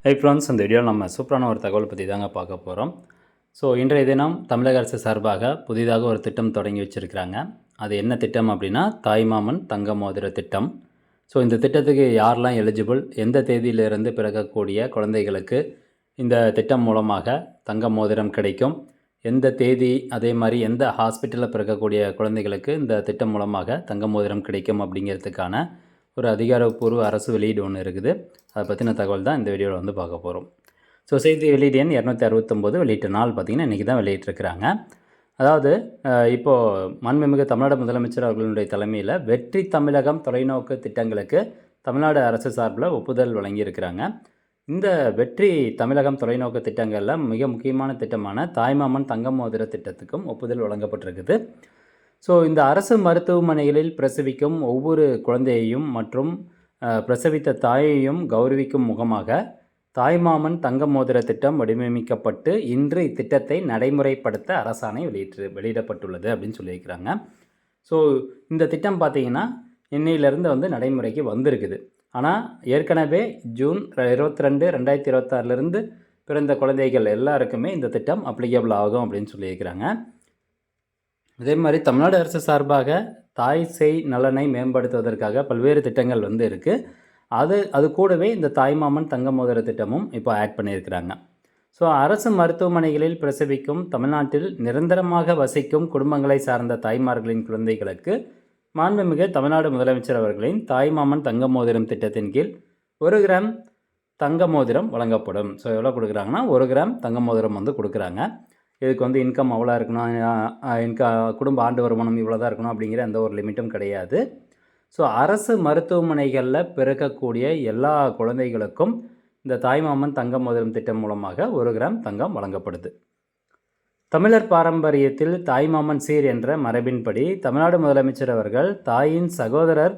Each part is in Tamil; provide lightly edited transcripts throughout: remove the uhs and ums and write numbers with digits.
ஹை ஃப்ரெண்ட்ஸ், இந்த வீடியோவில் நம்ம சூப்பரான ஒரு தகவல் பற்றி தாங்க பார்க்க போகிறோம். இன்றைய தினம் தமிழக அரசு சார்பாக புதிதாக ஒரு திட்டம் தொடங்கி வச்சுருக்கிறாங்க. அது என்ன திட்டம் அப்படின்னா, தாய்மாமன் தங்க மோதிர திட்டம். இந்த திட்டத்துக்கு யாரெல்லாம் எலிஜிபிள், எந்த தேதியிலிருந்து பிறக்கக்கூடிய குழந்தைகளுக்கு இந்த திட்டம் மூலமாக தங்க மோதிரம் கிடைக்கும், எந்த தேதி, அதே மாதிரி எந்த ஹாஸ்பிட்டலில் பிறக்கக்கூடிய குழந்தைகளுக்கு இந்த திட்டம் மூலமாக தங்க மோதிரம் கிடைக்கும் அப்படிங்கிறதுக்கான ஒரு அதிகாரப்பூர்வ அரசு வெளியீடு ஒன்று இருக்குது. அதை பற்றின தகவல் தான் இந்த வீடியோவில் வந்து பார்க்க போகிறோம். செய்தி வெளியீடு எண் 269 வெளியிட்ட நாள் பார்த்திங்கன்னா இன்றைக்கி தான் வெளியிட்டிருக்கிறாங்க. அதாவது இப்போது மாண்புமிகு தமிழ்நாடு முதலமைச்சர் அவர்களுடைய தலைமையில் வெற்றி தமிழகம் தொலைநோக்கு திட்டங்களுக்கு தமிழ்நாடு அரசு சார்பில் ஒப்புதல் வழங்கியிருக்கிறாங்க. இந்த வெற்றி தமிழகம் தொலைநோக்கு திட்டங்களில் மிக முக்கியமான திட்டமான தாய்மாமன் தங்க மோதிர திட்டத்துக்கும் ஒப்புதல் வழங்கப்பட்டிருக்குது. இந்த அரசு மருத்துவமனைகளில் பிரசவிக்கும் ஒவ்வொரு குழந்தையையும் மற்றும் பிரசவித்த தாயையும் கௌரவிக்கும் முகமாக தாய்மாமன் தங்க மோதிர திட்டம் வடிவமைக்கப்பட்டு இன்று இத்திட்டத்தை நடைமுறைப்படுத்த அரசாணை வெளியிடப்பட்டுள்ளது அப்படின்னு சொல்லியிருக்கிறாங்க. இந்த திட்டம் பார்த்திங்கன்னா இன்னையிலேருந்து வந்து நடைமுறைக்கு வந்திருக்குது. ஆனால் ஏற்கனவே ஜூன் 22, 2026 பிறந்த குழந்தைகள் எல்லாருக்குமே இந்த திட்டம் அப்ளிகபிள் ஆகும் அப்படின்னு சொல்லியிருக்கிறாங்க. அதே மாதிரி தமிழ்நாடு அரசு சார்பாக தாய் சேய் நலனை மேம்படுத்துவதற்காக பல்வேறு திட்டங்கள் வந்து இருக்குது. அது கூடவே இந்த தாய்மாமன் தங்க மோதிர திட்டமும் இப்போ ஆட் பண்ணியிருக்கிறாங்க. அரசு மருத்துவமனைகளில் பிரசவிக்கும் தமிழ்நாட்டில் நிரந்தரமாக வசிக்கும் குடும்பங்களை சார்ந்த தாய்மார்களின் குழந்தைகளுக்கு மாண்புமிகு தமிழ்நாடு முதலமைச்சர் அவர்களின் தாய்மாமன் தங்க மோதிரம் திட்டத்தின் கீழ் 1 கிராம் தங்க மோதிரம் வழங்கப்படும். எவ்வளோ கொடுக்குறாங்கன்னா 1 கிராம் தங்க மோதிரம் வந்து கொடுக்குறாங்க. இதுக்கு வந்து இன்கம் அவ்வளோ இருக்கணும், குடும்ப ஆண்டு வருமானம் இவ்வளோ தான் இருக்கணும் அப்படிங்கிற எந்த ஒரு லிமிட்டும் கிடையாது. அரசு மருத்துவமனைகளில் பிறக்கக்கூடிய எல்லா குழந்தைகளுக்கும் இந்த தாய்மாமன் தங்க மோதிரம் திட்டம் மூலமாக 1 கிராம் தங்கம் வழங்கப்படுது. தமிழர் பாரம்பரியத்தில் தாய்மாமன் சீர் என்ற மரபின்படி தமிழ்நாடு முதலமைச்சர் அவர்கள் தாயின் சகோதரர்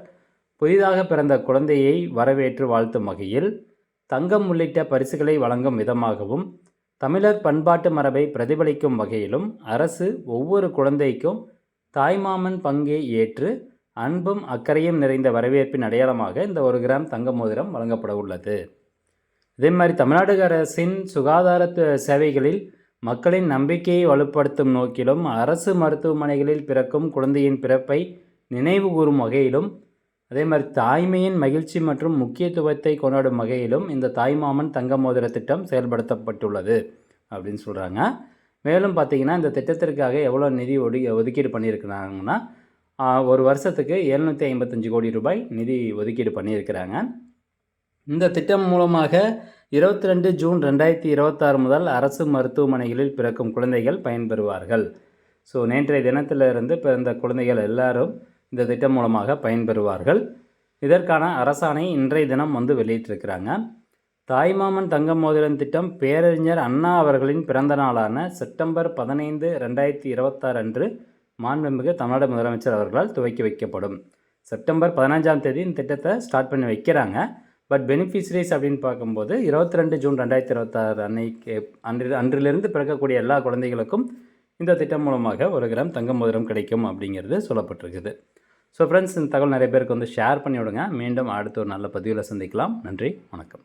புதிதாக பிறந்த குழந்தையை வரவேற்று வாழ்த்தும் வகையில் தங்கம் உள்ளிட்ட பரிசுகளை வழங்கும் விதமாகவும் தமிழர் பண்பாட்டு மரபை பிரதிபலிக்கும் வகையிலும் அரசு ஒவ்வொரு குழந்தைக்கும் தாய்மாமன் பங்கை ஏற்று அன்பும் அக்கறையும் நிறைந்த வரவேற்பின் அடையாளமாக இந்த 1 கிராம் தங்க மோதிரம் வழங்கப்பட உள்ளது. இதே மாதிரி தமிழ்நாடு அரசின் சுகாதார சேவைகளில் மக்களின் நம்பிக்கையை வலுப்படுத்தும் நோக்கிலும் அரசு மருத்துவமனைகளில் பிறக்கும் குழந்தையின் பிறப்பை நினைவு கூறும் வகையிலும் அதே மாதிரி தாய்மையின் மகிழ்ச்சி மற்றும் முக்கியத்துவத்தை கொண்டாடும் வகையிலும் இந்த தாய்மாமன் தங்க மோதிர திட்டம் செயல்படுத்தப்பட்டுள்ளது அப்படின்னு சொல்கிறாங்க. மேலும் பார்த்திங்கன்னா இந்த திட்டத்திற்காக எவ்வளோ நிதி ஒதுக்கீடு பண்ணியிருக்கிறாங்கன்னா ஒரு வருஷத்துக்கு 755 கோடி ரூபாய் நிதி ஒதுக்கீடு பண்ணியிருக்கிறாங்க. இந்த திட்டம் மூலமாக 22 ஜூன் 2026 முதல் அரசு மருத்துவமனைகளில் பிறக்கும் குழந்தைகள் பயன்பெறுவார்கள். நேற்றைய தினத்திலிருந்து பிறந்த குழந்தைகள் எல்லாரும் இந்த திட்டம் மூலமாக பயன்பெறுவார்கள். இதற்கான அரசாணை இன்றைய தினம் வந்து வெளியிட்டிருக்கிறாங்க. தாய்மாமன் தங்க மோதிரம் திட்டம் பேரறிஞர் அண்ணா அவர்களின் பிறந்த நாளான செப்டம்பர் 15, 2026 அன்று மாண்புமிகு தமிழ்நாடு முதலமைச்சர் அவர்களால் துவக்கி வைக்கப்படும். செப்டம்பர் 15ஆம் தேதி இந்த திட்டத்தை ஸ்டார்ட் பண்ணி வைக்கிறாங்க. பட் பெனிஃபிஷரிஸ் அப்படின்னு பார்க்கும்போது 22 ஜூன் 2026 அன்றிலிருந்து பிறக்கக்கூடிய எல்லா குழந்தைகளுக்கும் இந்த திட்டம் மூலமாக 1 கிராம் தங்க மோதிரம் கிடைக்கும் அப்படிங்கிறது சொல்லப்பட்டிருக்குது. ஃப்ரெண்ட்ஸ், இந்த தகவல் நிறைய பேருக்கு வந்து ஷேர் பண்ணி விடுங்க. மீண்டும் அடுத்த ஒரு நல்ல பதிவில் சந்திக்கலாம். நன்றி, வணக்கம்.